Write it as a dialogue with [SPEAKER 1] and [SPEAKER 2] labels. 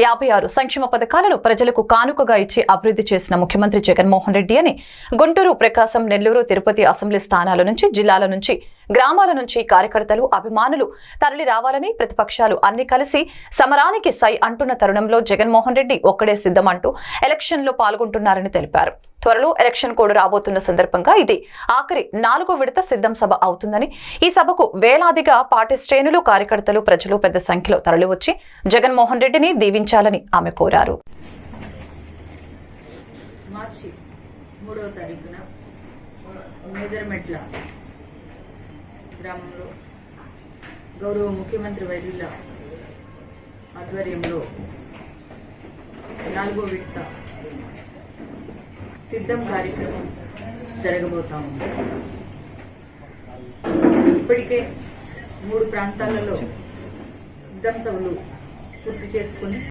[SPEAKER 1] 56 సంక్షేమ పథకాలను ప్రజలకు కానుకగా ఇచ్చి అభివృద్ధి చేసిన ముఖ్యమంత్రి జగన్మోహన్ రెడ్డి అని గుంటూరు, ప్రకాశం, నెల్లూరు, తిరుపతి అసెంబ్లీ స్థానాల నుంచి, జిల్లాల నుంచి, గ్రామాల నుంచి కార్యకర్తలు, అభిమానులు తరలి రావాలని, ప్రతిపక్షాలు అన్ని కలిసి సమరానికి సై అంటున్న తరుణంలో జగన్మోహన్ రెడ్డి ఒక్కడే సిద్ధమంటూ ఎలక్షన్ లో పాల్గొంటున్నారని తెలిపారు. త్వరలో ఎలక్షన్ కోడ్ రాబోతున్న సందర్భంగా ఇది ఆఖరి 4వ విడత సిద్ధం సభ అవుతుందని, ఈ సభకు వేలాదిగా పార్టీ శ్రేణులు, కార్యకర్తలు, ప్రజలు పెద్ద సంఖ్యలో తరలివచ్చి జగన్మోహన్ రెడ్డిని దీవించాలని ఆమె కోరారు.
[SPEAKER 2] మార్చి 3వ తారీఖున మేదరమెట్ల గ్రామంలో గౌరవ ముఖ్యమంత్రి వైద్యుల ఆధ్వర్యంలో 4వ విడత సిద్ధం కార్యక్రమం జరగబోతా ఉంది. ఇప్పటికే 3 ప్రాంతాలలో సిద్ధం సభలు పూర్తి చేసుకుని